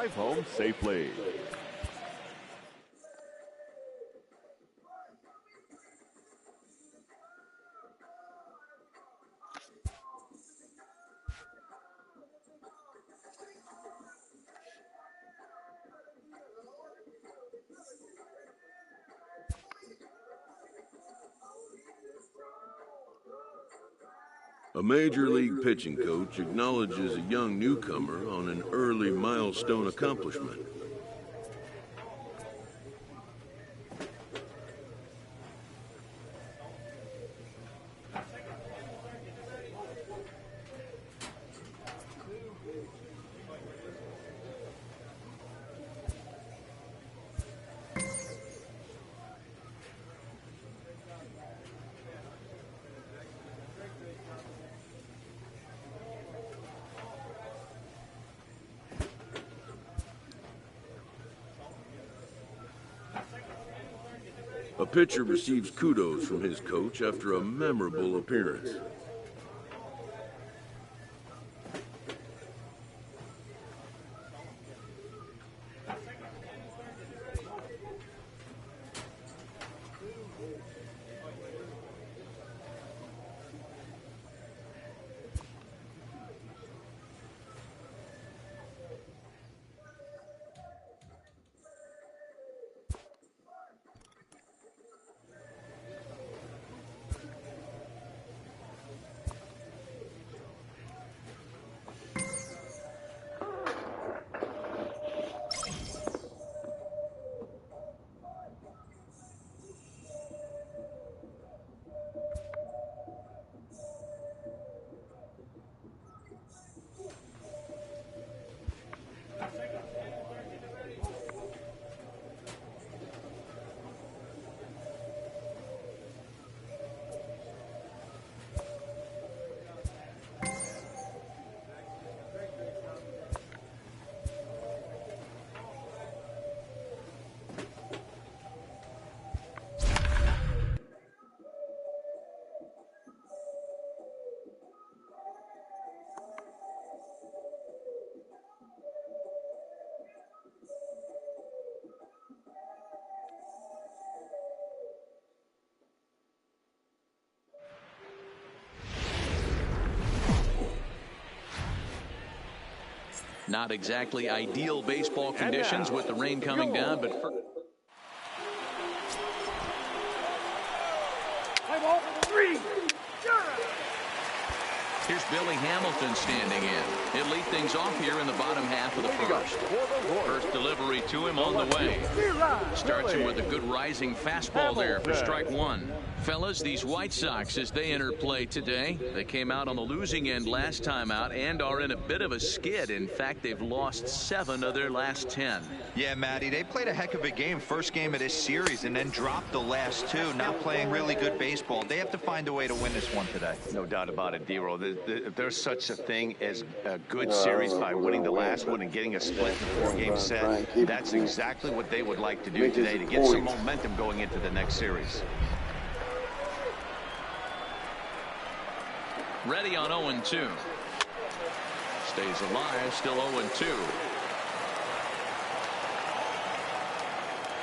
drive home safely. A major league pitching coach acknowledges a young newcomer on an early milestone accomplishment. A pitcher receives kudos from his coach after a memorable appearance. Not exactly ideal baseball conditions with the rain coming down, but here's Billy Hamilton standing in. He'll lead things off here in the bottom half of the first. First delivery to him on the way. Starts him with a good rising fastball there for strike one. Fellas, these White Sox, as they enter play today, they came out on the losing end last time out and are in a bit of a skid. In fact, they've lost 7 of their last 10. Yeah, Matty, they played a heck of a game, first game of this series, and then dropped the last 2, not playing really good baseball. They have to find a way to win this one today. No doubt about it, D-Roll. There's such a thing as a good series by winning the last one and getting a split in a 4-game set. That's exactly what they would like to do today to get some momentum going into the next series. Ready on 0-2. Stays alive, still 0-2.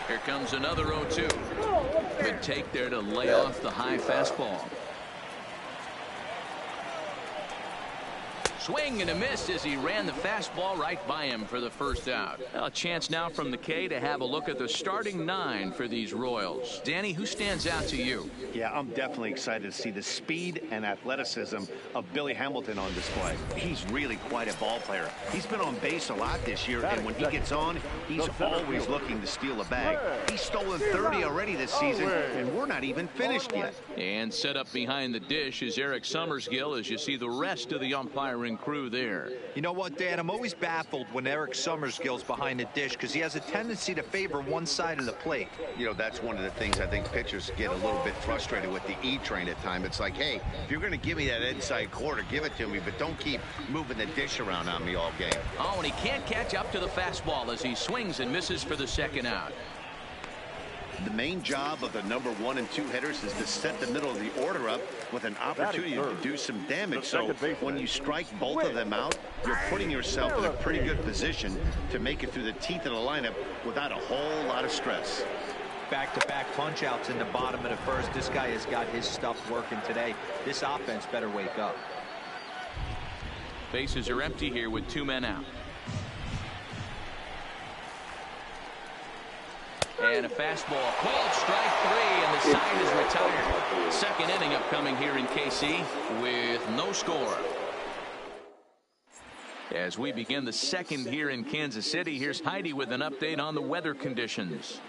Here comes another 0-2. Good take there to lay off the high fastball. Swing and a miss as he ran the fastball right by him for the first out. A chance now from the K to have a look at the starting 9 for these Royals. Danny, who stands out to you? Yeah, I'm definitely excited to see the speed and athleticism of Billy Hamilton on display. He's really quite a ball player. He's been on base a lot this year, and when he gets on, he's always looking to steal a bag. He's stolen 30 already this season, and we're not even finished yet. And set up behind the dish is Eric Summersgill as you see the rest of the umpiring crew there. You know what, Dan? I'm always baffled when Eric Summersgill's behind the dish because he has a tendency to favor one side of the plate. You know, that's one of the things I think pitchers get a little bit frustrated with the E-train at times. It's like, hey, if you're going to give me that inside quarter, give it to me, but don't keep moving the dish around on me all game. Oh, and he can't catch up to the fastball as he swings and misses for the second out. The main job of the number 1 and 2 hitters is to set the middle of the order up with an opportunity to do some damage. So when you strike both of them out, you're putting yourself in a pretty good position to make it through the teeth of the lineup without a whole lot of stress. Back-to-back punch-outs in the bottom of the first. This guy has got his stuff working today. This offense better wake up. Bases are empty here with 2 men out. And a fastball called strike 3, and the side is retired. Second inning upcoming here in KC with no score. As we begin the second here in Kansas City, here's Heidi with an update on the weather conditions.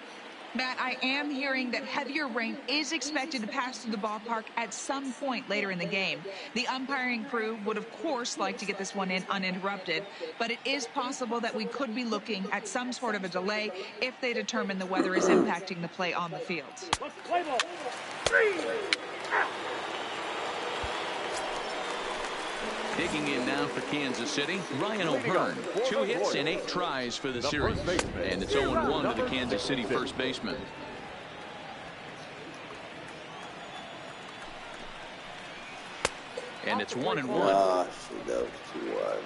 Matt, I am hearing that heavier rain is expected to pass through the ballpark at some point later in the game. The umpiring crew would, of course, like to get this one in uninterrupted, but it is possible that we could be looking at some sort of a delay if they determine the weather is impacting the play on the field. Digging in now for Kansas City, Ryan O'Hearn. 2 hits and 8 tries for the series. And it's 0-1 to the Kansas City first baseman. And it's 1-1. Ah, shit, that was too wide.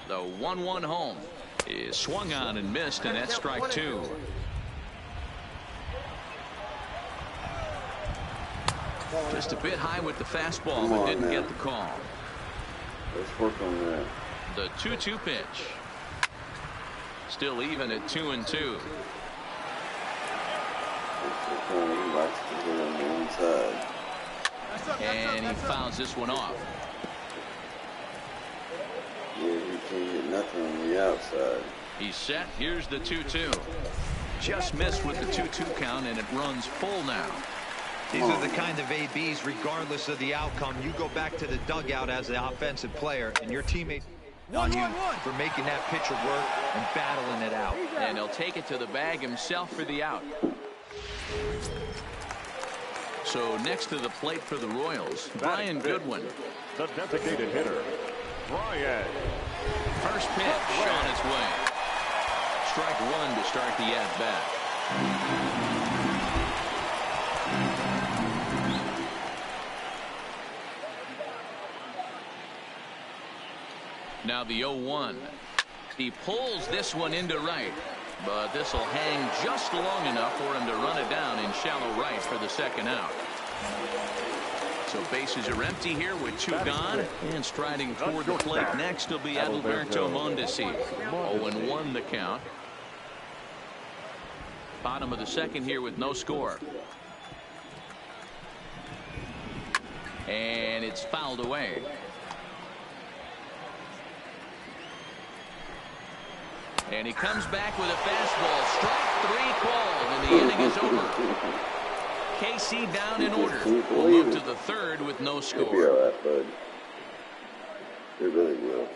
The 1-1 home is swung on and missed, and that's strike 2. Just a bit high with the fastball, but didn't get the call. Let's work on that. The 2-2 pitch. Still even at 2-2. He likes to hit on the inside. And he fouls this one off. Yeah, he can't hit nothing on the outside. He's set. Here's the 2-2. Just missed with the 2-2 count, and it runs full now. These are the kind of ABs, regardless of the outcome. You go back to the dugout as the offensive player, and your teammate on you for making that pitcher work and battling it out. And he'll take it to the bag himself for the out. So next to the plate for the Royals, Brian Goodwin. The designated hitter, Brian. First pitch on its way. Strike 1 to start the at-bat. Now the 0-1. He pulls this one into right, but this will hang just long enough for him to run it down in shallow right for the second out. So bases are empty here with 2 gone, and striding toward the plate next will be Adalberto Mondesi. 0-1 the count. Bottom of the second here with no score. And it's fouled away. And he comes back with a fastball. Strike 3 called, and the inning is over. KC down in order. We'll move to the third with no score. It'll be all right, bud. It really will.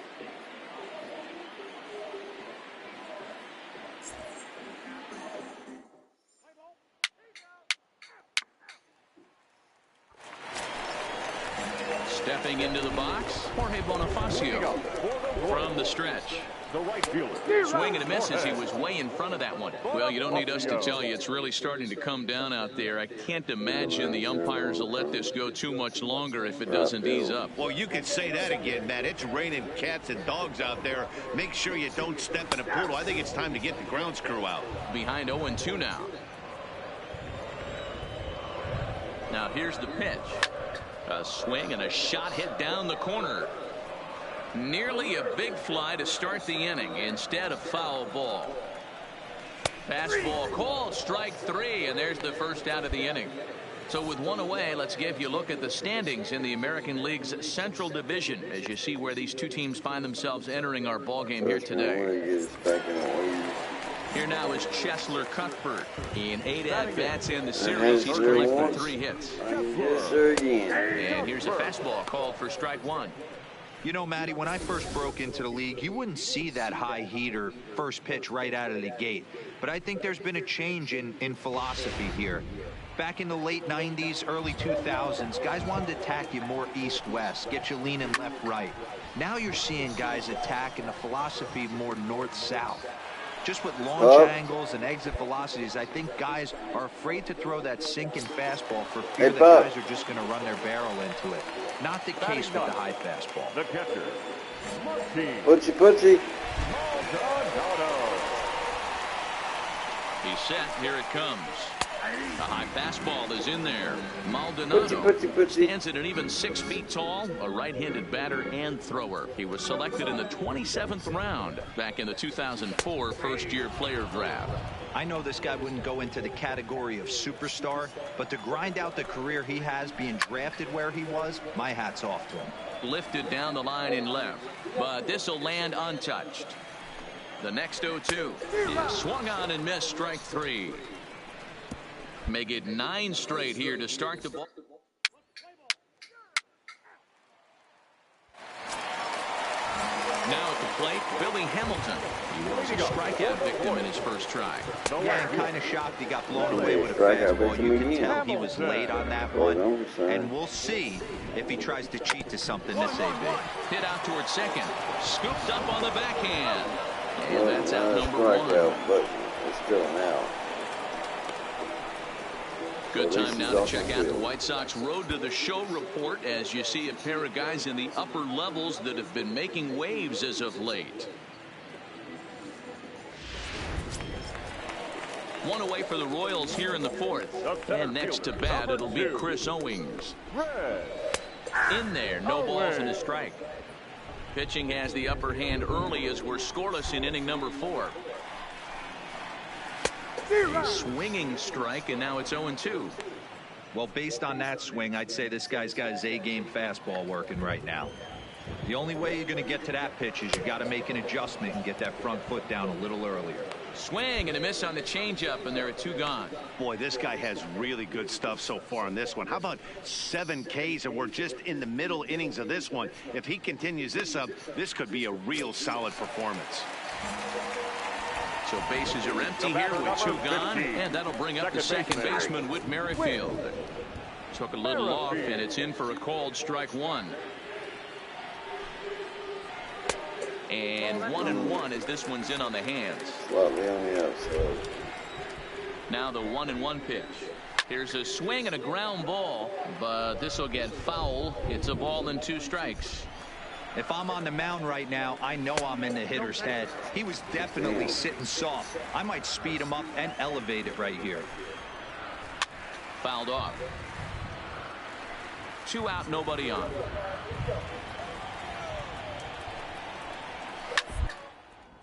Stepping into the box, Jorge Bonifacio from the stretch. The right fielder. Swing and a miss as he was way in front of that one. Well, you don't need us to tell you it's really starting to come down out there. I can't imagine the umpires will let this go too much longer if it doesn't ease up. Well, you could say that again, Matt. It's raining cats and dogs out there. Make sure you don't step in a poodle. I think it's time to get the grounds crew out. Behind 0-2 now. Now here's the pitch. A swing and a shot hit down the corner. Nearly a big fly to start the inning instead of foul ball. Fastball called, strike 3, and there's the first out of the inning. So with 1 away, let's give you a look at the standings in the American League's Central Division as you see where these 2 teams find themselves entering our ball game here today. Here now is Cheslor Cuthbert. In 8 at-bats in the series, he's collected 3 hits. And here's a fastball called for strike 1. You know, Matty, when I first broke into the league, you wouldn't see that high heater first pitch right out of the gate. But I think there's been a change in philosophy here. Back in the late 90s, early 2000s, guys wanted to attack you more east-west, get you leaning left-right. Now you're seeing guys attack in the philosophy more north-south. Just with launch angles and exit velocities, I think guys are afraid to throw that sinking fastball for fear that guys are just going to run their barrel into it. Not the case with the high fastball. The catcher, Putchy. He's set. Here it comes. The high fastball is in there. Maldonado stands at an even 6 feet tall, a right-handed batter and thrower. He was selected in the 27th round back in the 2004 first-year player draft. I know this guy wouldn't go into the category of superstar, but to grind out the career he has being drafted where he was, my hat's off to him. Lifted down the line in left, but this will land untouched. The next 0-2 is swung on and missed, strike 3. Make it 9 straight here to start the ball. Now at the plate, Billy Hamilton. He was a strikeout victim in his first try. Yeah, I'm kind of shocked he got blown away with a fastball. You can tell he was late on that one. And we'll see if he tries to cheat to something this AB. Hit out towards second. Scooped up on the backhand. And that's out number 1. But it's still an out. Good time now to check out the White Sox Road to the Show report as you see a pair of guys in the upper levels that have been making waves as of late. One away for the Royals here in the 4th. And next to bat, it'll be Chris Owings. In there, no balls and a strike. Pitching has the upper hand early as we're scoreless in inning number 4. A swinging strike, and now it's 0-2. Well, based on that swing, I'd say this guy's got his A-game fastball working right now. The only way you're going to get to that pitch is you got to make an adjustment and get that front foot down a little earlier. Swing and a miss on the changeup, and there are 2 gone. Boy, this guy has really good stuff so far in this one. How about 7 Ks, and we're just in the middle innings of this one. If he continues this up, this could be a real solid performance. So bases are empty here with 2 gone, and that'll bring up the second baseman, Whit Merrifield. Took a little off, and it's in for a called strike 1. And 1-1 as this one's in on the hands. Slightly on the outside. Now the 1-1 pitch. Here's a swing and a ground ball, but this will get foul. It's a ball and 2 strikes. If I'm on the mound right now, I know I'm in the hitter's head. He was definitely sitting soft. I might speed him up and elevate it right here. Fouled off. 2 out, nobody on.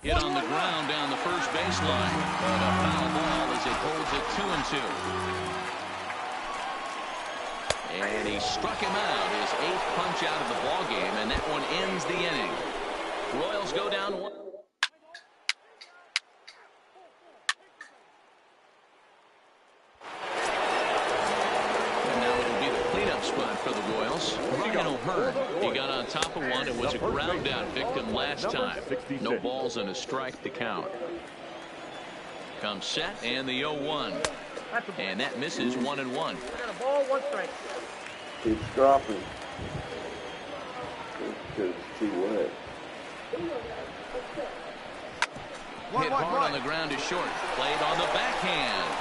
Hit on the ground down the first baseline, but a foul ball as it holds it 2-2. And he struck him out, his 8th punch out of the ball game, and that one ends the inning. Royals go down 1. And now it'll be the cleanup spot for the Royals. Ryan O'Hearn, he got on top of one. It was a ground out victim last time. No balls and a strike to count. Comes set and the 0-1. And that misses 1-1. Got a ball, 1 strike. Keeps dropping. Because it's too wet. Hit hard on the ground is short. Played on the backhand.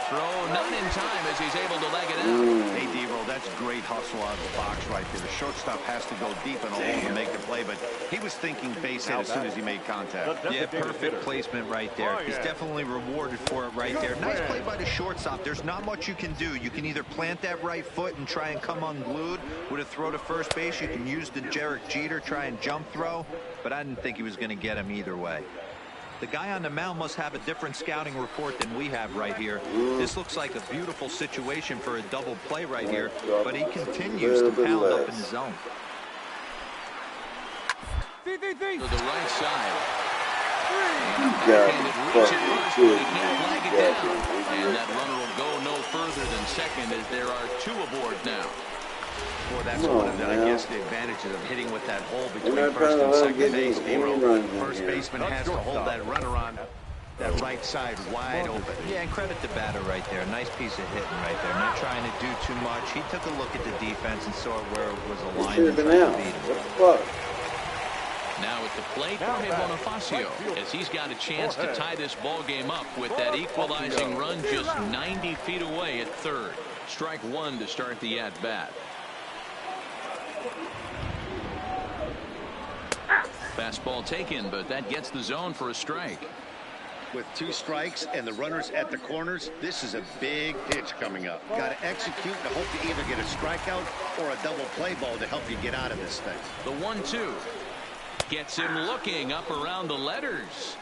Throw not in time as he's able to leg it out. Hey, D-Roll, that's great hustle out of the box right there. The shortstop has to go deep and all to make the play, but he was thinking base hit as soon as he made contact. Yeah, perfect placement right there. He's definitely rewarded for it right there. Nice play by the shortstop. There's not much you can do. You can either plant that right foot and try and come unglued with a throw to first base. You can use the Derek Jeter, try and jump throw, but I didn't think he was going to get him either way. The guy on the mound must have a different scouting report than we have right here. This looks like a beautiful situation for a double play right here, but he continues to pound up in the zone. To the right side. And that runner will go no further than second as there are 2 aboard now. Boy, that's one of the, I guess, the advantages of hitting with that hole between first and second base. First baseman has to hold that runner on that right side wide open. Yeah, and credit the batter right there. Nice piece of hitting right there. Not trying to do too much. He took a look at the defense and saw where it was aligned. Should have been out. What the fuck? Now at the plate, Jorge Bonifacio, as he's got a chance to tie this ball game up with that equalizing run just 90 feet away at third. Strike one to start the at-bat. Fastball taken, but that gets the zone for a strike. With 2 strikes and the runners at the corners, this is a big pitch coming up. Got to execute to hope to either get a strikeout or a double play ball to help you get out of this thing. The 1-2 gets him looking up around the letters.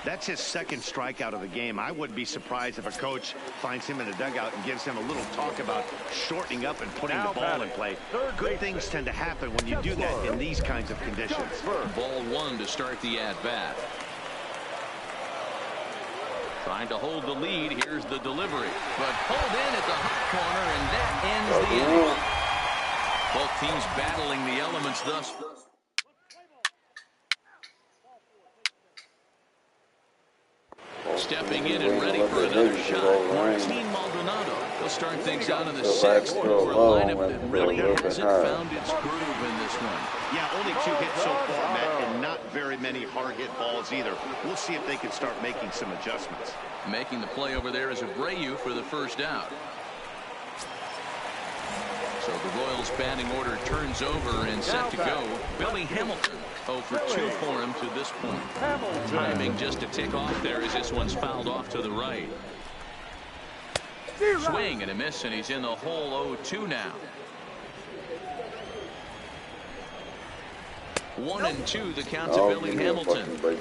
That's his second strikeout of the game. I wouldn't be surprised if a coach finds him in the dugout and gives him a little talk about shortening up and putting the ball in play. Good things tend to happen when you do that in these kinds of conditions. Ball one to start the at-bat. Trying to hold the lead. Here's the delivery. But pulled in at the hot corner, and that ends the inning. Both teams battling the elements thus. Stepping in and ready for another shot, Martin Maldonado. He'll start things out in the sixth for a lineup that really hasn't found its groove in this one. Yeah, only 2 hits so far, Matt, and not very many hard-hit balls either. We'll see if they can start making some adjustments. Making the play over there is Abreu for the first out. So the Royals batting order turns over and set to go. Billy Hamilton 0 for 2 for him to this point. Timing just a tick off there as this one's fouled off to the right. Swing and a miss, and he's in the hole 0-2 now. 1-2 the count to Billy Hamilton. Boy,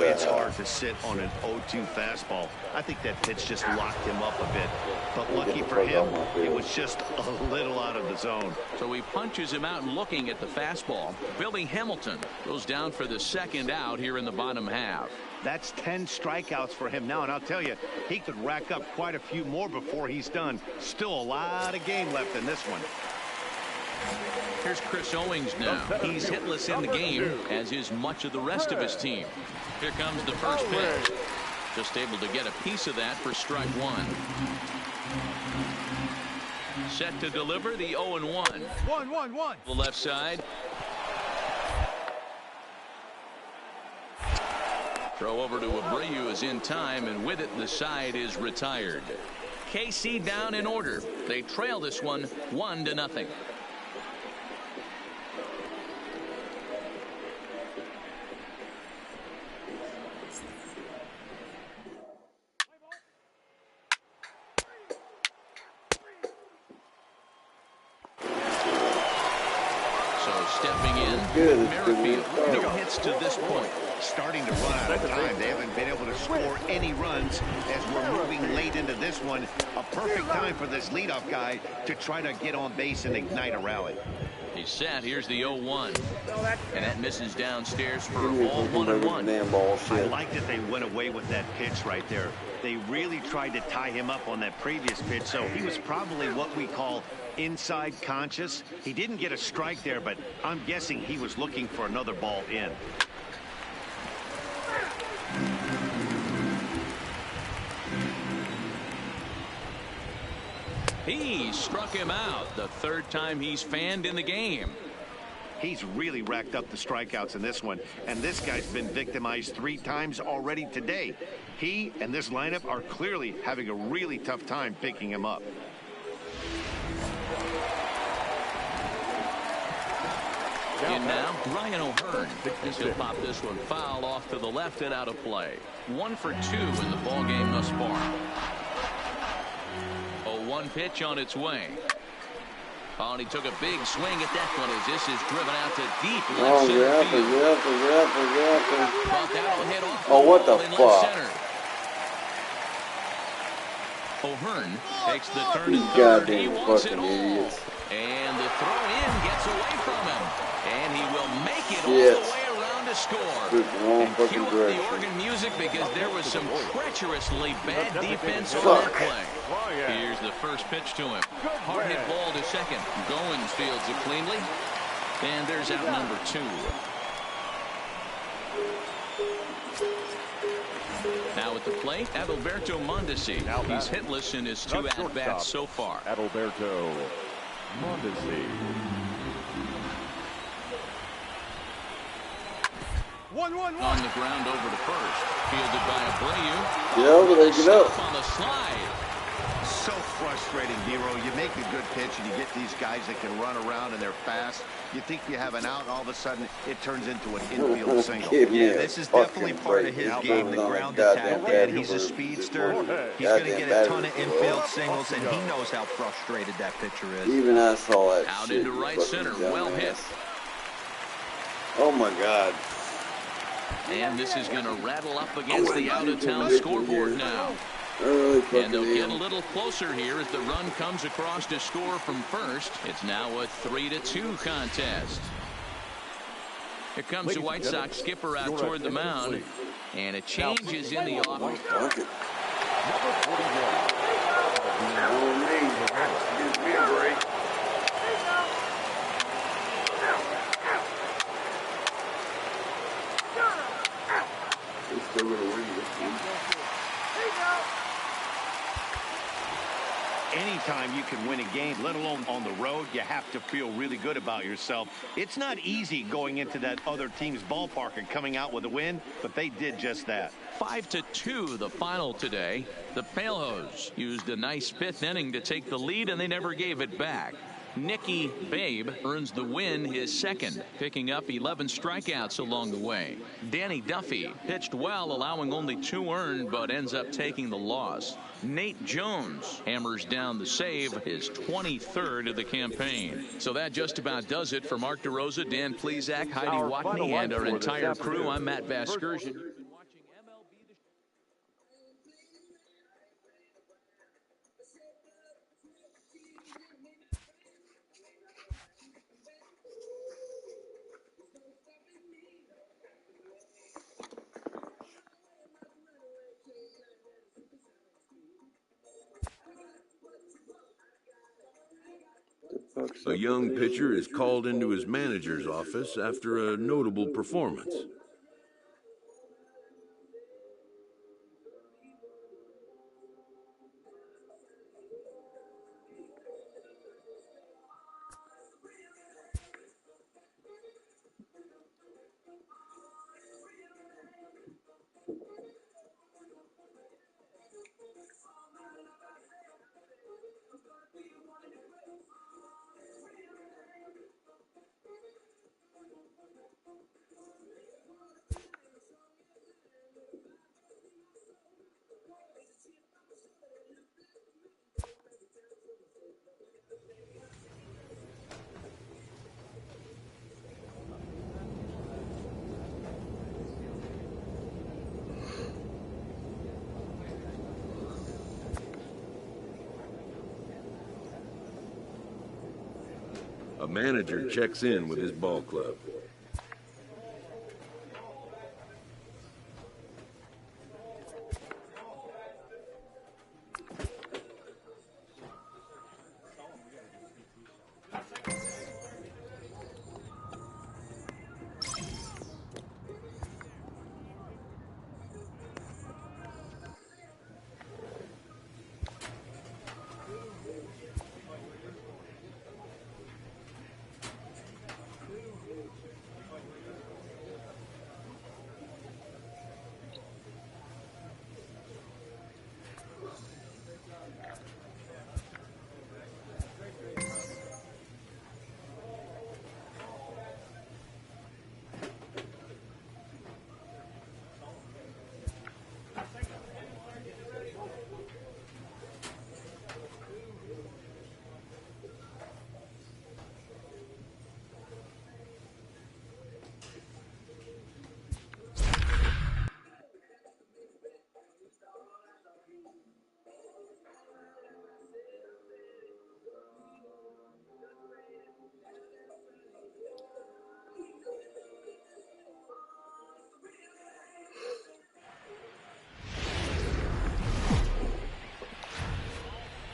it's hard to sit on an 0-2 fastball. I think that pitch just locked him up a bit. But lucky for him, it was just a little out of the zone. So he punches him out and looking at the fastball. Billy Hamilton goes down for the second out here in the bottom half. That's 10 strikeouts for him now, and I'll tell you, he could rack up quite a few more before he's done. Still a lot of game left in this one. Here's Chris Owings now. He's hitless in the game, as is much of the rest of his team. Here comes the first pitch. Just able to get a piece of that for strike one. Set to deliver the 0-1. 1-1-1. The left side. Throw over to Abreu is in time, and with it, the side is retired. KC down in order. They trail this one 1-0. Stepping in, Merrifield, no hits to this point. Starting to run out of time. They haven't been able to score any runs as we're moving late into this one. A perfect time for this leadoff guy to try to get on base and ignite a rally. He's set. Here's the 0-1. And that misses downstairs for all 1-1. I like that they went away with that pitch right there. They really tried to tie him up on that previous pitch, so he was probably what we call inside conscious. He didn't get a strike there, but I'm guessing he was looking for another ball in. He struck him out the third time he's fanned in the game. He's really racked up the strikeouts in this one, and this guy's been victimized 3 times already today. He and this lineup are clearly having a really tough time picking him up. In now, Ryan O'Hearn. He'll pop this one foul off to the left and out of play. 1 for 2 in the ball game thus far. 0-1 pitch on its way. Oh, and he took a big swing at that one as this is driven out to deep left center field. But that'll hit off the what the in left fuck? center. O'Hearn takes the turn at third. He wants it all. And the throw in gets away from him. And he will make it all the way around to score. And cue up the organ music because there was some treacherously bad defense on that play. Here's the first pitch to him. Hard hit ball to second. Goins fields it cleanly. And there's out number 2. Now at the plate, Adalberto Mondesi. He's hitless in his 2 at-bats so far. Adalberto Mondesi. On the ground over to first. Fielded by Abreu. Yeah, but they get up. Stop on the slide. So frustrating, Hero. You make a good pitch and you get these guys that can run around and they're fast. You think you have an out, and all of a sudden it turns into an infield single. Yeah, this is definitely part of his game, the ground attack, Dad. He's a speedster. He's going to get a ton of infield singles, and he knows how frustrated that pitcher is. Even I saw that. Out shit into right center. Well hit. Oh my God. And this is going to rattle up against the out-of-town scoreboard now. And they'll get a little closer here as the run comes across to score from first. It's now a 3-2 contest. Here comes the White Sox skipper out toward the mound. And a change is in the offense. Still gonna win this game. Anytime you can win a game, let alone on the road, you have to feel really good about yourself. It's not easy going into that other team's ballpark and coming out with a win, but they did just that. 5-2 the final today. The Palehose used a nice fifth inning to take the lead, and they never gave it back. Nicky Babe earns the win, his second, picking up 11 strikeouts along the way. Danny Duffy pitched well, allowing only 2 earned, but ends up taking the loss. Nate Jones hammers down the save, his 23rd of the campaign. So that just about does it for Mark DeRosa, Dan Plesac, Heidi Watney, and our entire crew. I'm Matt Vasgersian. A young pitcher is called into his manager's office after a notable performance. A manager checks in with his ball club.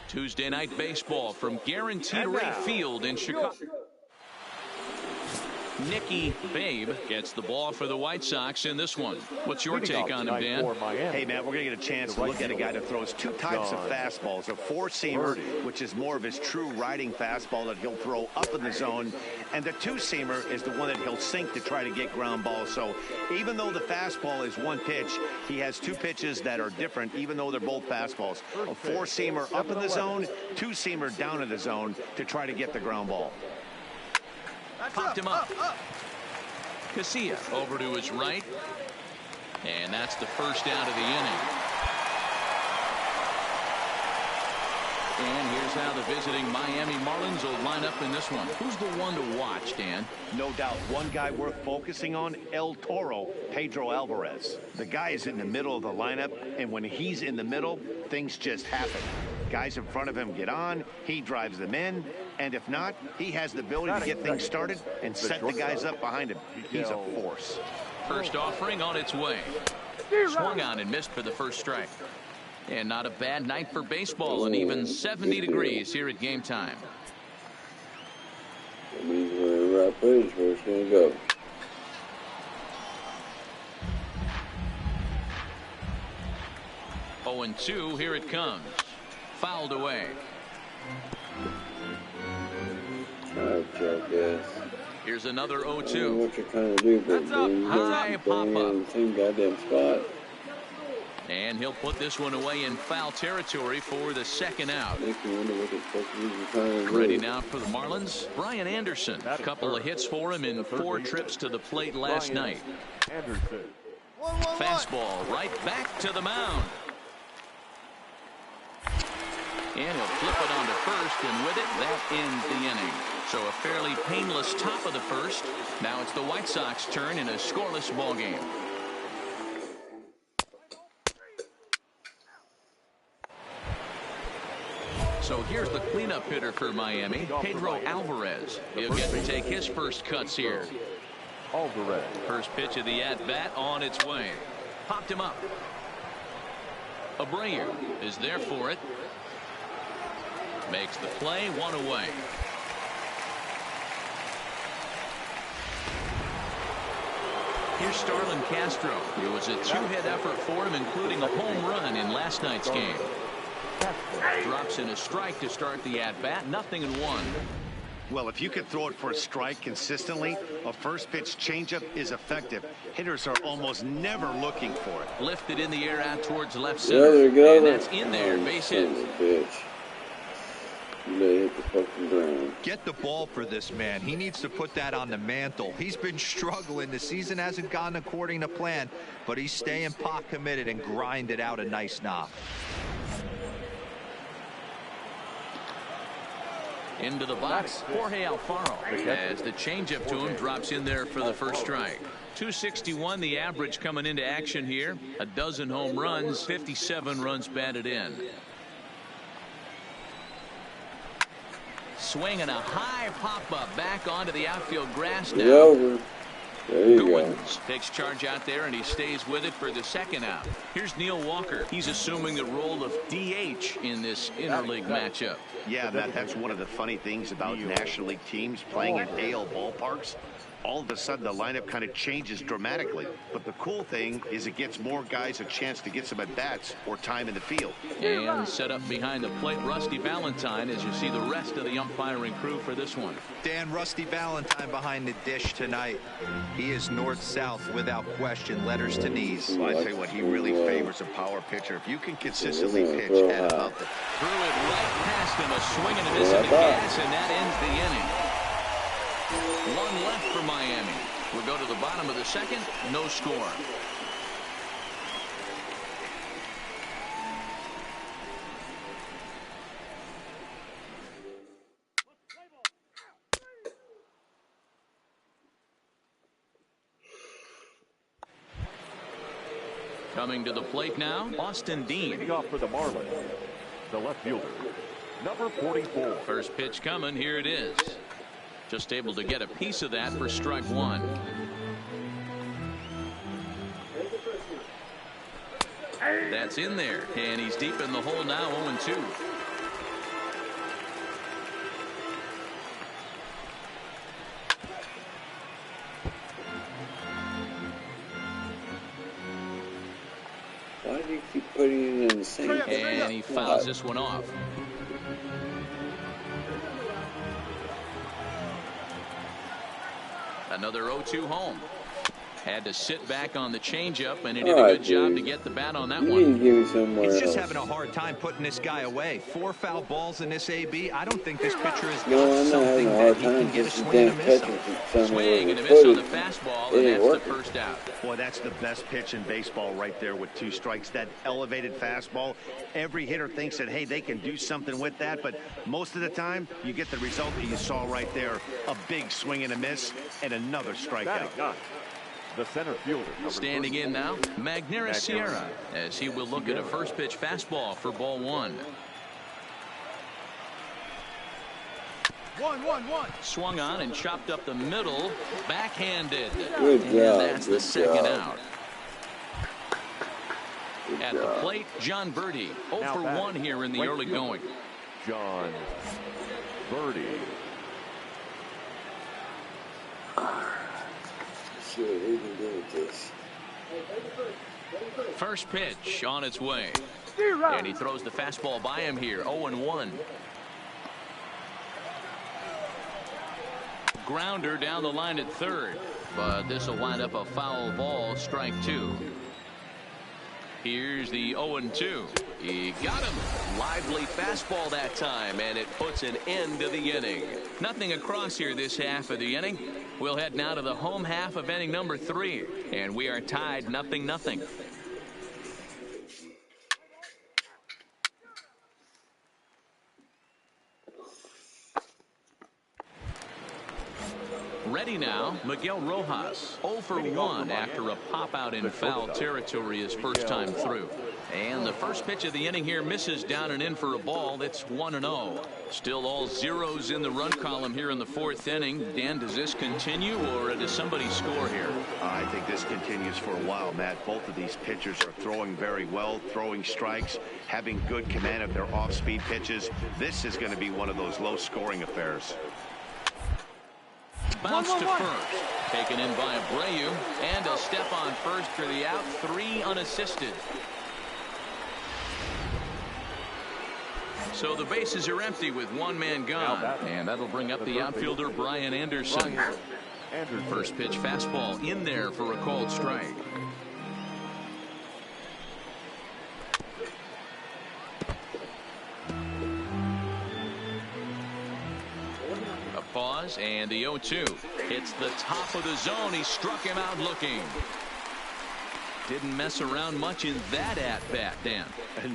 Tuesday night baseball from Guaranteed Rate Field in Chicago. Nicky Babe gets the ball for the White Sox in this one. What's your take on him, Dan? Hey, Matt, we're going to get a chance to look at a guy that throws two types of fastballs. A four-seamer, which is more of his true riding fastball that he'll throw up in the zone. And the two-seamer is the one that he'll sink to try to get ground balls. So even though the fastball is one pitch, he has two pitches that are different, even though they're both fastballs. A four-seamer up in the zone, two-seamer down in the zone to try to get the ground ball. Popped him up. Casilla over to his right. And that's the first out of the inning. And here's how the visiting Miami Marlins will line up in this one. Who's the one to watch, Dan? No doubt. One guy worth focusing on, El Toro, Pedro Alvarez. The guy is in the middle of the lineup, and when he's in the middle, things just happen. Guys in front of him get on, he drives them in, and if not, he has the ability to get things started and set the guys up behind him. He's a force. First offering on its way. Swung on and missed for the first strike. And not a bad night for baseball, and even 70 degrees here at game time. That means we're in the right place where it's going to go. Oh, and 2, here it comes. Fouled away. Here's another 0-2. What you're trying to do, but high pop up. Same goddamn spot. And he'll put this one away in foul territory for the second out. Ready now for the Marlins, Brian Anderson. A couple of hits for him in 4 trips to the plate last night. Fastball right back to the mound. And he'll flip it onto first, and with it, that ends the inning. So a fairly painless top of the first. Now it's the White Sox turn in a scoreless ball game. So here's the cleanup hitter for Miami, Pedro Alvarez. He'll get to take his first cuts here. Alvarez. First pitch of the at-bat on its way. Popped him up. Abreu is there for it. Makes the play, 1 away. Here's Starlin Castro. It was a 2-hit effort for him, including a home run in last night's game. Drops in a strike to start the at-bat, 0-1. Well, if you could throw it for a strike consistently, a first pitch changeup is effective. Hitters are almost never looking for it. Lifted in the air out towards left center. And that's in there, base hit. Hit the fucking ground. Get the ball for this man. He needs to put that on the mantle. He's been struggling. The season hasn't gone according to plan, but he's staying pot committed and grinded out a nice knock. Into the box, Jorge Alfaro, as the changeup to him drops in there for the first strike. 261 the average coming into action here. A dozen home runs, 57 runs batted in. Swing and a high pop-up back onto the outfield grass now. Goins takes charge out there, and he stays with it for the second out. Here's Neil Walker. He's assuming the role of DH in this interleague matchup. Yeah, Matt, that's one of the funny things about National League teams playing in AL ballparks. All of a sudden, the lineup kind of changes dramatically. But the cool thing is it gets more guys a chance to get some at-bats or time in the field. And set up behind the plate, Rusty Valentine, as you see the rest of the umpiring crew for this one. Dan, Rusty Valentine behind the dish tonight. He is north-south without question, letters to knees. Well, I tell you what, he really favors a power pitcher. If you can consistently pitch at about the... Threw it right past him, a swing and a miss in the gas, and that ends the inning. One left for Miami. We'll go to the bottom of the second. No score. Coming to the plate now, Austin Dean. Leading off for the Marlins, the left fielder, number 44. First pitch coming. Here it is. Just able to get a piece of that for strike 1. That's in there, and he's deep in the hole now, 0-2. Why do you keep putting it in the same? And he fouls this one off. Another 0-2 home. Had to sit back on the changeup, and he did a good job to get the bat on that one. He's just having a hard time putting this guy away. 4 foul balls in this AB. I don't think this pitcher is not something that he can get a swing and a miss on. Swing and a miss on the fastball, and that's the first out. Boy, that's the best pitch in baseball right there with 2 strikes. That elevated fastball. Every hitter thinks that, hey, they can do something with that, but most of the time, you get the result that you saw right there. A big swing and a miss, and another strikeout. The center fielder. Standing in now, Magneuris Sierra, as he will look at a first pitch fastball for ball 1. 1-1-1. Swung on and chopped up the middle, backhanded. Good and job, that's the second out. Good At job. the plate, John Birdie, 0 for 1 here in the early going. John Birdie. See what we can do with this. First pitch on its way. And he throws the fastball by him here, 0-1. Grounder down the line at third, but this will wind up a foul ball, strike 2. Here's the 0-2. He got him. Lively fastball that time, and it puts an end to the inning. Nothing across here this half of the inning. We'll head now to the home half of inning number 3, and we are tied 0-0. Ready now, Miguel Rojas, 0 for 1 after a pop out in foul territory his first time through. And the first pitch of the inning here misses down and in for a ball. That's 1-0. Still all zeros in the run column here in the 4th inning. Dan, does this continue, or does somebody score here? I think this continues for a while, Matt. Both of these pitchers are throwing very well, throwing strikes, having good command of their off-speed pitches. This is going to be one of those low-scoring affairs. Bounce to first. Taken in by Abreu. And a step on first for the out. 3 unassisted. So the bases are empty with 1 man gone. And that'll bring up the outfielder Brian Anderson. First pitch fastball in there for a called strike. Pause, and the 0-2 hits the top of the zone. He struck him out looking. Didn't mess around much in that at-bat, Dan.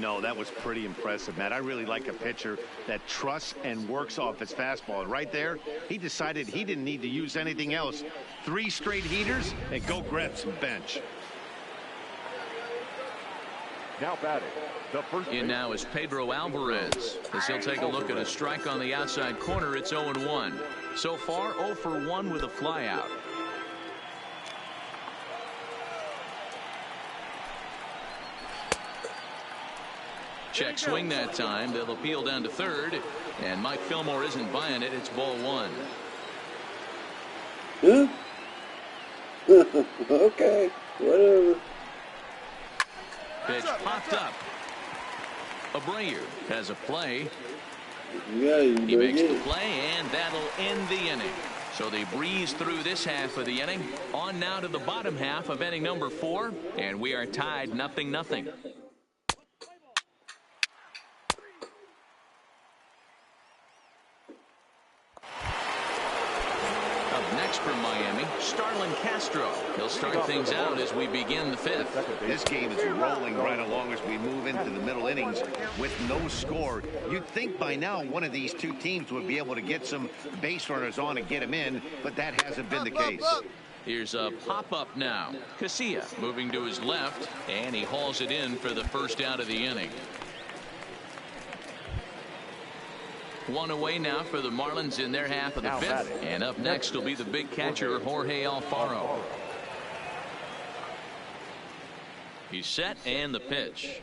No, that was pretty impressive, Matt. I really like a pitcher that trusts and works off his fastball. And right there, he decided he didn't need to use anything else. 3 straight heaters and go grab some bench. Now batting. In now is Pedro Alvarez, as he'll take a look at a strike on the outside corner. It's 0-1. So far 0 for 1 with a flyout. Check swing that time. They'll appeal down to third, and Mike Fillmore isn't buying it. It's ball 1. Huh? Okay, whatever. Pitch popped up. Abreu has a play. Yeah, he makes the play, and that'll end the inning. So they breeze through this half of the inning. On now to the bottom half of inning number 4, and we are tied 0-0. From Miami, Starlin Castro. He'll start things out as we begin the 5th. This game is rolling right along as we move into the middle innings with no score. You'd think by now one of these 2 teams would be able to get some base runners on and get them in, but that hasn't been the case. Here's a pop-up now. Casilla moving to his left, and he hauls it in for the first out of the inning. 1 away now for the Marlins in their half of the 5th. And up next will be the big catcher, Jorge Alfaro. He's set, and the pitch.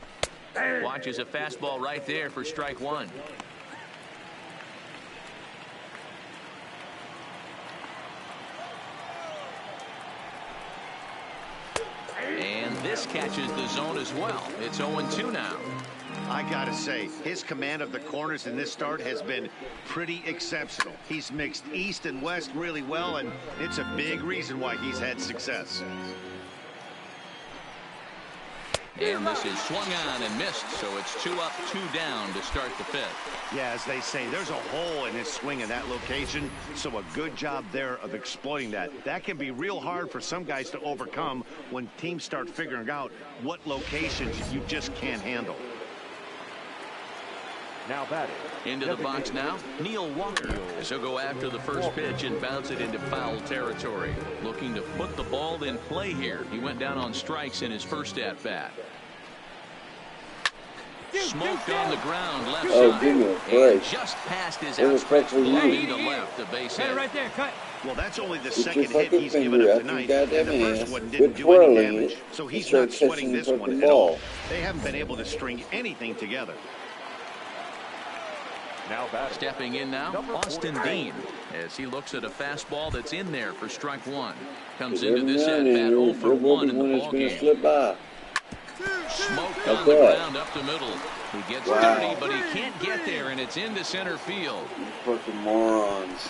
Watches a fastball right there for strike 1. And This catches the zone as well. It's 0-2 now. I gotta say, his command of the corners in this start has been pretty exceptional. He's mixed east and west really well, and it's a big reason why he's had success. And this is swung on and missed, so it's 2 up, 2 down to start the 5th. Yeah, as they say, there's a hole in his swing in that location, so a good job there of exploiting that. That can be real hard for some guys to overcome when teams start figuring out what locations you just can't handle. Now batting. Into the box now, Neil Walker, as he'll go after the first pitch and bounce it into foul territory. Looking to put the ball in play here. He went down on strikes in his first at-bat. Smoked on the ground left side. And just past his outstretched glove into left, the base hit. Right there, cut. Well, that's only the second hit he's given up tonight, and the first one didn't do any damage, so he's not sweating this one at all. They haven't been able to string anything together. Now batting. Stepping in now, Austin Dean, as he looks at a fastball that's in there for strike 1. Comes into this at-bat 0 for 1 in the ballgame. Smoked on the ground up the middle. He gets dirty, but he can't get there, and it's into center field. Fucking morons.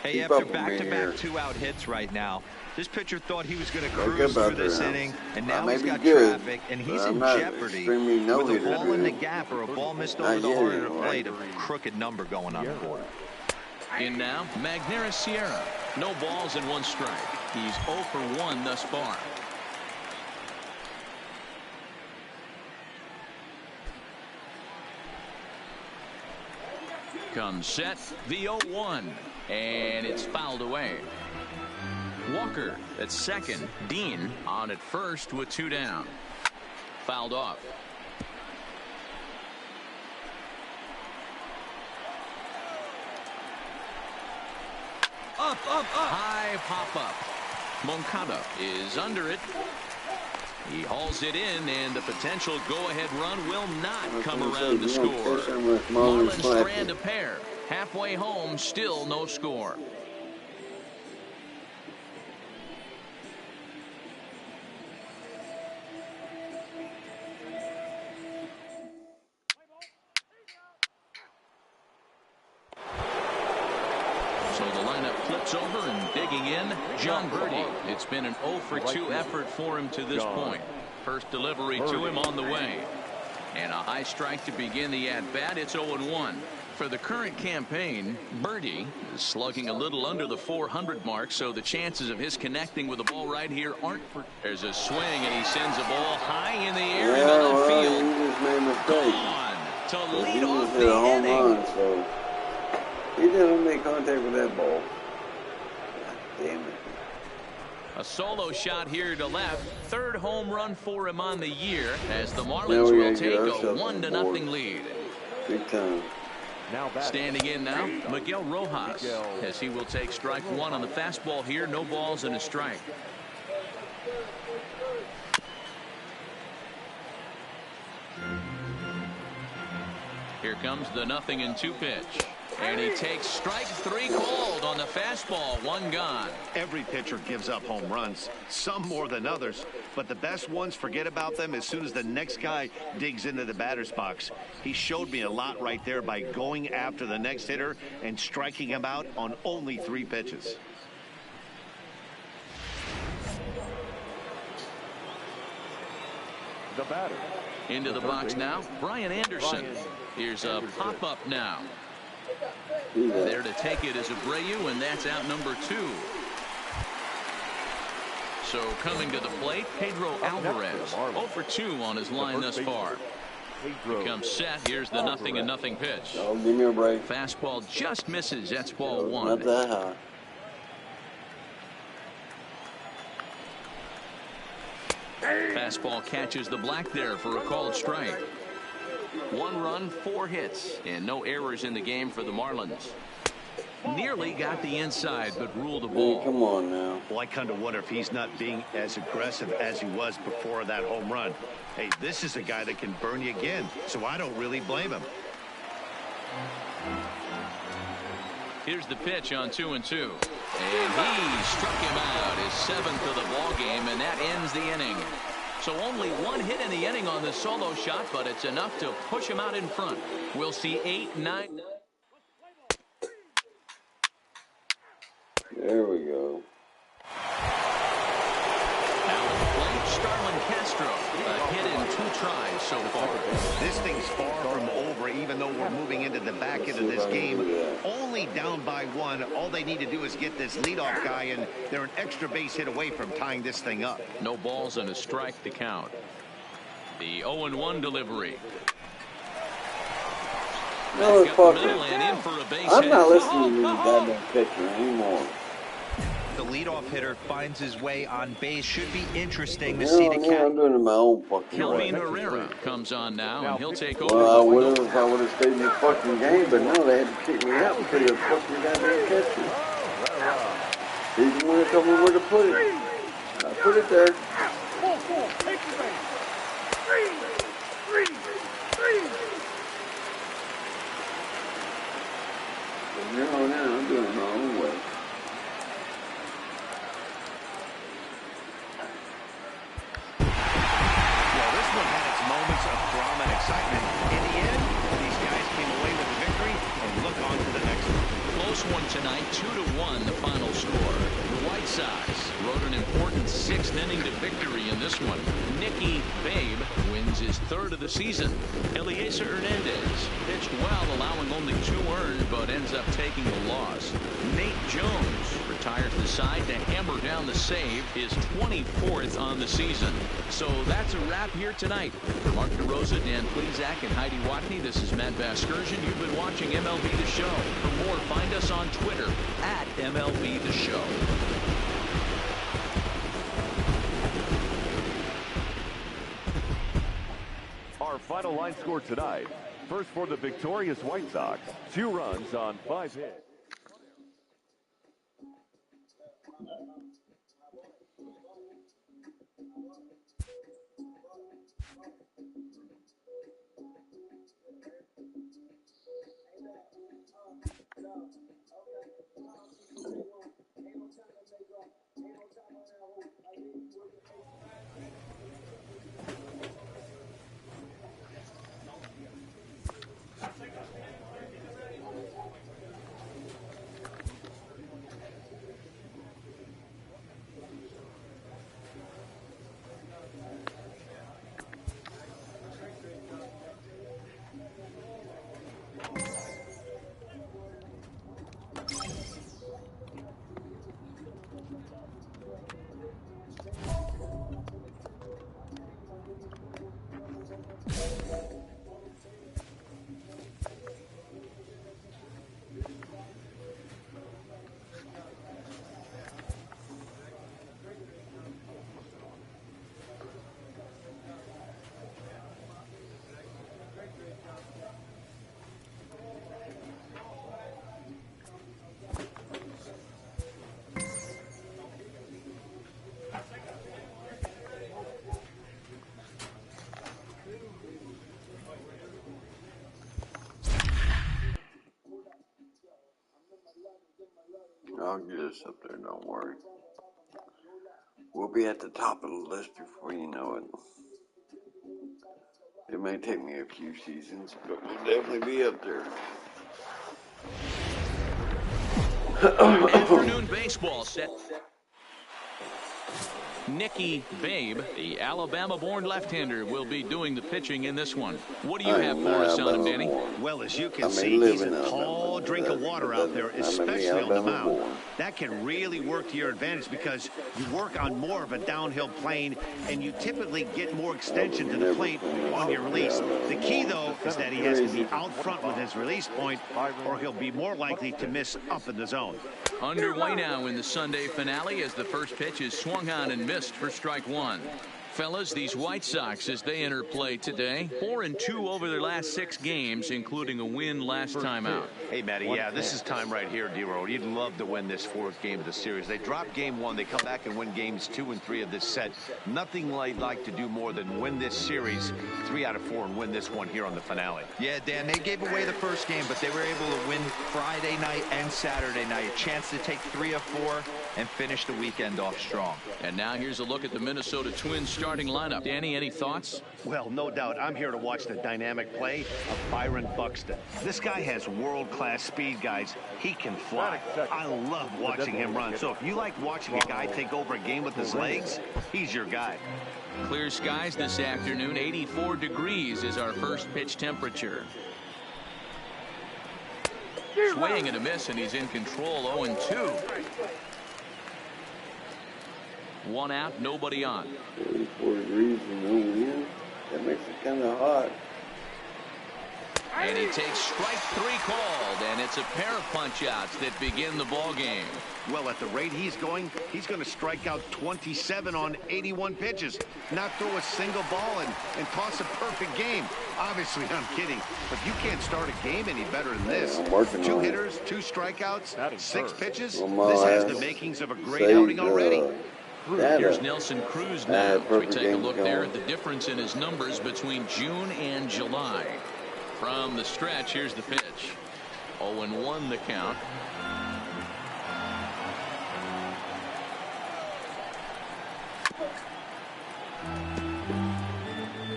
Hey, after back-to-back 2-out hits right now, this pitcher thought he was going to cruise through this inning, and now he's got traffic, and he's in jeopardy with a ball in the gap or a ball missed over the heart of the plate, a crooked number going on the board. In now, Magneuris Sierra. No balls and 1 strike. He's 0 for 1 thus far. Comes set, the 0-1, and it's fouled away. Walker at second, Dean on at first with 2 down. Fouled off. Up. High pop-up. Moncada is under it. He hauls it in, and the potential go-ahead run will not come around to score. Marlins strand a pair. Halfway home, still no score. So the lineup flips over, and digging in, John Birdie. It's been an 0 for 2 effort for him to this point. First delivery to him on the way. And a high strike to begin the at-bat. It's 0-1. For the current campaign, Birdie is slugging a little under the 400 mark, so the chances of his connecting with the ball right here aren't. There's a swing, and he sends the ball high in the air into left field. He just made a mistake. Gone to lead He off just hit a the home inning. run, so he didn't make contact with that ball. God damn it. A solo shot here to left. 3rd home run for him on the year, as the Marlins will take a 1-0 lead. Big time. Now Standing in now, Miguel Rojas, as he will take strike 1 on the fastball here. No balls and a strike. Here comes the 0-2 pitch. And he takes strike 3 called on the fastball. 1 gone. Every pitcher gives up home runs, some more than others, but the best ones forget about them as soon as the next guy digs into the batter's box. He showed me a lot right there by going after the next hitter and striking him out on only 3 pitches. the batter. Into the box now, Brian Anderson. Here's a pop-up now. There to take it is Abreu, and that's out number 2. So coming to the plate, Pedro Alvarez. 0 for 2 on his line thus far. He comes set. Here's the 0-0 pitch. Oh, give me a break. Fastball just misses. That's ball 1. Not that high. Fastball catches the black there for a called strike. 1 run, 4 hits, and no errors in the game for the Marlins. Nearly got the inside, but ruled the ball. Hey, come on now. Well, I kind of wonder if he's not being as aggressive as he was before that home run. Hey, this is a guy that can burn you again, so I don't really blame him. Here's the pitch on 2-2. And he struck him out, his 7th of the ball game, and that ends the inning. So only 1 hit in the inning on the solo shot, but it's enough to push him out in front. We'll see 8-9. There we go. Now at the plate, Starlin Castro. A hit in 2 tries so far. This thing's far from over, even though we're moving into the back end of this game. Only down by 1. All they need to do is get this leadoff guy, and they're an extra base hit away from tying this thing up. No balls and a strike to count. The 0-1 delivery. Motherfucker. I'm not listening to this goddamn pitcher anymore. The leadoff hitter finds his way on base. Should be interesting to see the cat. I'm doing it my own fucking way. Kelvin Herrera comes on now, and he'll take over. Well, I would have if I would have stayed in the fucking game, but no, they had to kick me out because of the fucking goddamn catcher. He didn't want to tell me where to put it. I put it there. From here on out, I'm doing it my own way. Excitement. In the end, these guys came away with the victory and look on to the next one. Close one tonight, 2-1 the final score. The White Sox rode an important 6th inning to victory in this one. Nicky Babe wins his 3rd of the season. Eliezer Hernandez pitched well, allowing only 2 earned, but ends up taking the loss. Nate Jones retires the side to hammer down the save, his 24th on the season. So that's a wrap here tonight. For Mark DeRosa, Dan Plezak, and Heidi Watney, this is Matt Vasgersian. You've been watching MLB The Show. For more, find us on Twitter at MLB The Show. Our final line score tonight. First for the victorious White Sox, 2 runs on 5 hits. I'll get us up there, don't worry. We'll be at the top of the list before you know it. It may take me a few seasons, but we'll definitely be up there. Afternoon baseball set. Nicky Babe, the Alabama-born left-hander, will be doing the pitching in this one. What do you have for us on him, Danny? Well, as you can see, he's a tall drink of water out there, especially on the mound. That can really work to your advantage because you work on more of a downhill plane, and you typically get more extension to the plate on your release. The key, though, is that he has to be out front with his release point, or he'll be more likely to miss up in the zone. Underway now in the Sunday finale as the first pitch is swung on and missed for strike 1. Fellas, these White Sox, as they enter play today, 4-2 over their last 6 games, including a win last time out. Hey, Matty, yeah, this is time right here, D-Roll. You'd love to win this 4th game of the series. They dropped game 1. They come back and win games 2 and 3 of this set. Nothing like to do more than win this series 3 out of 4 and win this one here on the finale. Yeah, Dan, they gave away the first game, but they were able to win Friday night and Saturday night. A chance to take 3 of 4 and finish the weekend off strong. And now here's a look at the Minnesota Twins starting lineup. Danny, any thoughts? Well, no doubt. I'm here to watch the dynamic play of Byron Buxton. This guy has world-class speed, guys. He can fly. I love watching him run. So if you like watching a guy take over a game with his legs, he's your guy. Clear skies this afternoon. 84 degrees is our first pitch temperature. Swing and a miss, and he's in control. 0-2. 1 out, nobody on. 84 degrees and no wind. That makes it kind of hot. And he takes strike 3 called, and it's a pair of punch-outs that begin the ball game. Well, at the rate he's going to strike out 27 on 81 pitches, not throw a single ball, and toss a perfect game. Obviously, I'm kidding, but you can't start a game any better than this. 2 hitters, 2 strikeouts, 6 pitches. This has the makings of a great outing already. Here's Nelson Cruz now. We take a look there at the difference in his numbers between June and July. From the stretch, here's the pitch. 0-1 the count.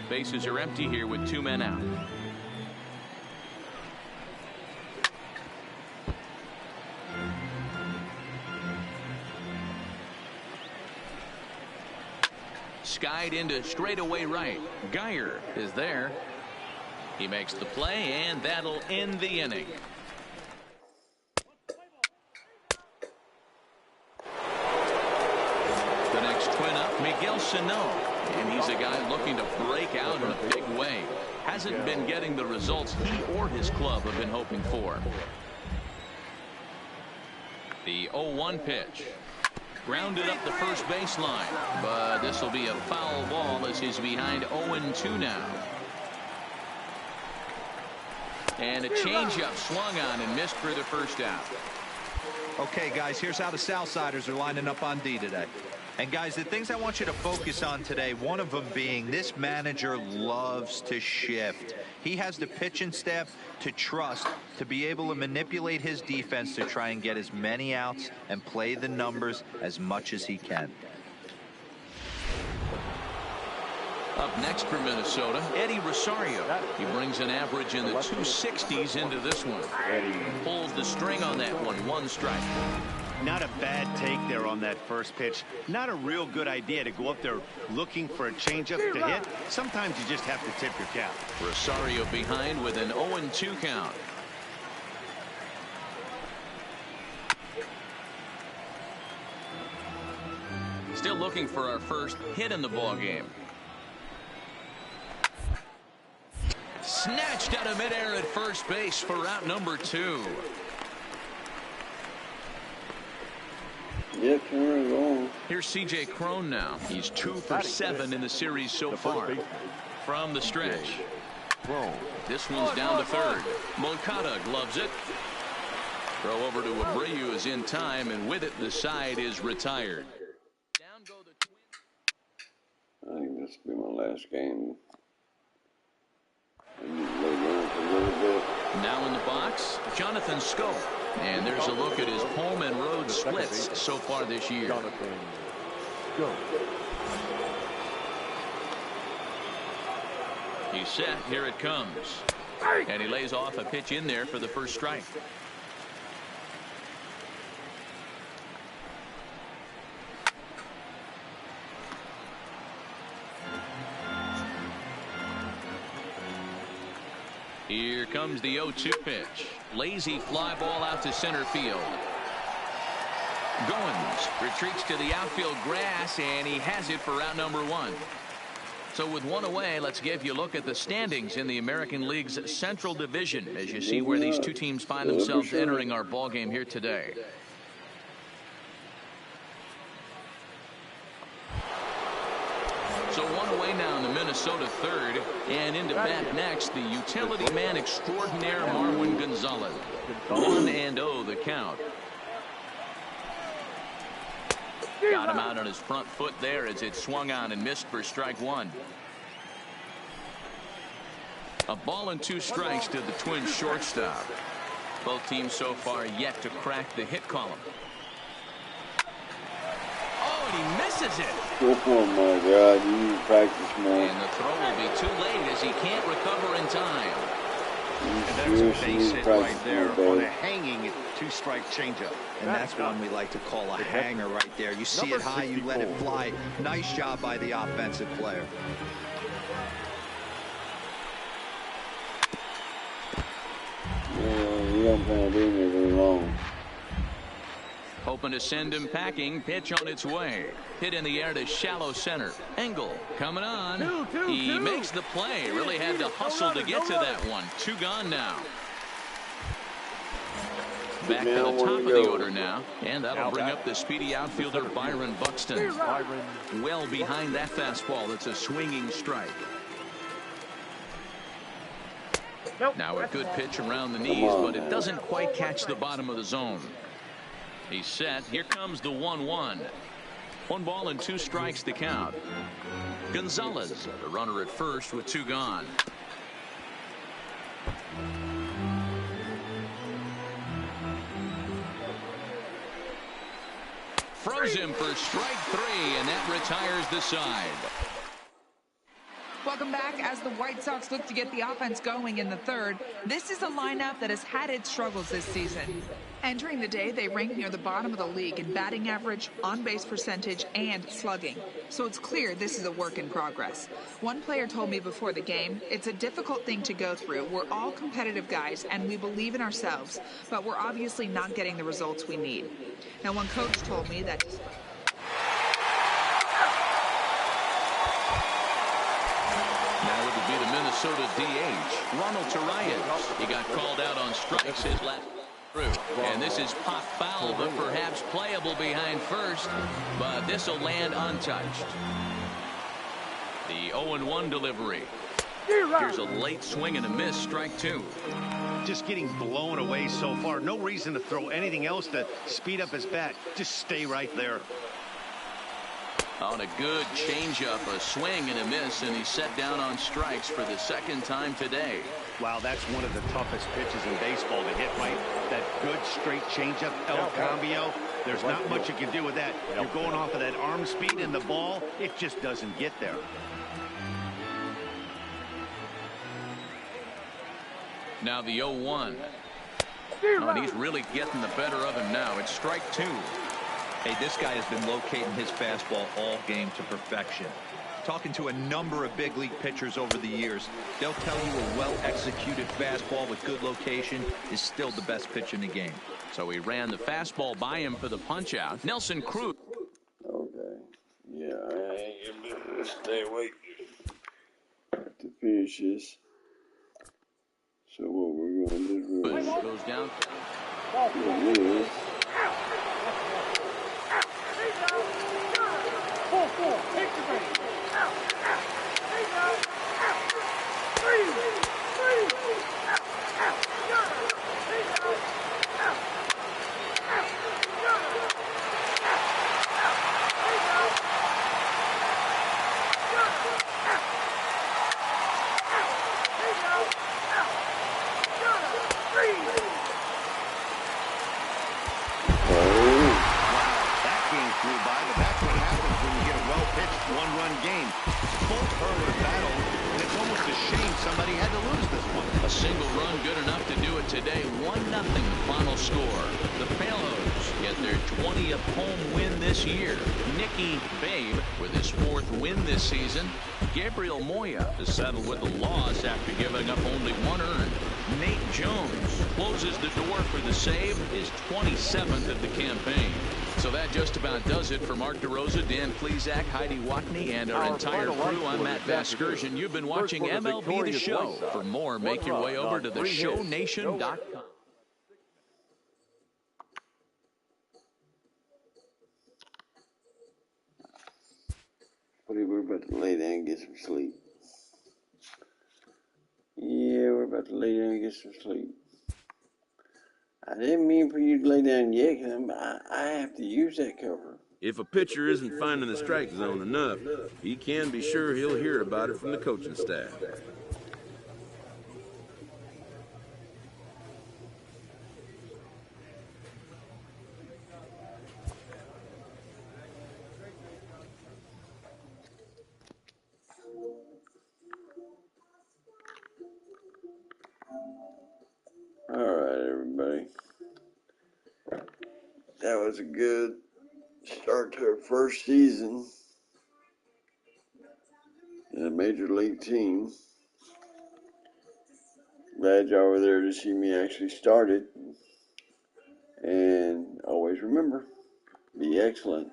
Bases are empty here with 2 men out. Skied into straightaway right. Geyer is there. He makes the play, and that'll end the inning. The next twin up, Miguel Sano. And he's a guy looking to break out in a big way. Hasn't been getting the results he or his club have been hoping for. The 0-1 pitch. Grounded up the first baseline. But this will be a foul ball as he's behind 0-2 now. And a changeup swung on and missed for the first out. Okay, guys, here's how the Southsiders are lining up on D today. And, guys, the things I want you to focus on today, one of them being this manager loves to shift. He has the pitching staff to trust to be able to manipulate his defense to try and get as many outs and play the numbers as much as he can. Up next for Minnesota, Eddie Rosario. He brings an average in the 260s into this one. Pulls the string on that one. 1 strike. Not a bad take there on that first pitch. Not a real good idea to go up there looking for a changeup to hit. Sometimes you just have to tip your cap. Rosario behind with an 0-2 count. Still looking for our first hit in the ball game. Snatched out of midair at first base for out number 2. Yeah, turn it on. Here's C.J. Cron now. He's 2 for 7 in the series so far. From the stretch. This one's down to third. Moncada gloves it. Throw over to Abreu is in time, and with it, the side is retired. Down go the Twins. I think this will be my last game. I need to lay down for a little bit. Now in the box, Jonathan Scope. And there's a look at his home and road splits so far this year. He's set. Here it comes. And he lays off a pitch in there for the first strike. Here comes the 0-2 pitch. Lazy fly ball out to center field. Goins retreats to the outfield grass, and he has it for out number 1. So with 1 away, let's give you a look at the standings in the American League's Central Division as you see where these 2 teams find themselves entering our ball game here today. So one away now in the Minnesota third. And into bat next, the utility man extraordinaire Marwin Gonzalez. 1-0 the count. Got him out on his front foot there as it swung on and missed for strike one. A ball and 2 strikes to the Twins shortstop. Both teams so far yet to crack the hit column. Oh, and he misses it. Oh my God, you need to practice more. And the throw will be too late as he can't recover in time. And that's a base hit right there on a hanging 2-strike changeup. And that's one we like to call a hanger right there. You see it high, you let it fly. Nice job by the offensive player. Yeah, you don't plan on being there very long. Hoping to send him packing. Pitch on its way. Hit in the air to shallow center. Engel coming on. He makes the play. Really had to hustle to get to that one. 2 gone now. Back to the top of the order now. And that'll bring up the speedy outfielder Byron Buxton. Well behind that fastball. That's a swinging strike. Now a good pitch around the knees, but it doesn't quite catch the bottom of the zone. He's set. Here comes the 1-1. 1 ball and 2 strikes to count. Gonzalez, the runner at first with 2 gone. Froze him for strike 3, and that retires the side. Welcome back. As the White Sox look to get the offense going in the third, this is a lineup that has had its struggles this season. Entering the day, they rank near the bottom of the league in batting average, on-base percentage, and slugging. So it's clear this is a work in progress. One player told me before the game, it's a difficult thing to go through. We're all competitive guys, and we believe in ourselves, but we're obviously not getting the results we need. Now, one coach told me that Now it would be the Minnesota DH, Ronald Torreyes. He got called out on strikes his last through. And this is pop foul, but perhaps playable behind first. But this will land untouched. The 0-1 delivery. Here's a late swing and a miss, strike 2. Just getting blown away so far. No reason to throw anything else to speed up his bat. Just stay right there. On a good changeup, a swing and a miss, and he's set down on strikes for the 2nd time today. Wow, that's one of the toughest pitches in baseball to hit, right? That good straight changeup, El Cambio. There's not much you can do with that. You're going off of that arm speed, and the ball, it just doesn't get there. Now the 0-1. Oh, and he's really getting the better of him now. It's strike 2. Hey, this guy has been locating his fastball all game to perfection. Talking to a number of big league pitchers over the years, they'll tell you a well-executed fastball with good location is still the best pitch in the game. So he ran the fastball by him for the punch-out. Nelson Cruz. Okay. Yeah, I ain't gonna stay awake to finish this. So what we're going to do goes down. is one-run game. Full hurler battle, and it's almost a shame somebody had to lose this one. A single run good enough to do it today. 1-0 final score. The Palos get their 20th home win this year. Nicky Babe with his 4th win this season. Gabriel Moya to settle with a loss after giving up only 1 earned. Nate Jones closes the door for the save, his 27th of the campaign. So that just about does it for Mark DeRosa, Dan Plesac, Heidi Watney, and our entire crew. I'm Matt Vasgersian. You've been watching MLB The Show. For more, make your way over to theshownation.com. We're about to lay down and get some sleep. Yeah, we're about to lay down and get some sleep. I didn't mean for you to lay down yet, because I have to use that cover. If a pitcher isn't finding the strike zone enough, he can be sure he'll hear about it from the coaching staff. All right, everybody. That was a good start to our first season in a major league team. Glad y'all were there to see me actually start it. And always remember, be excellent.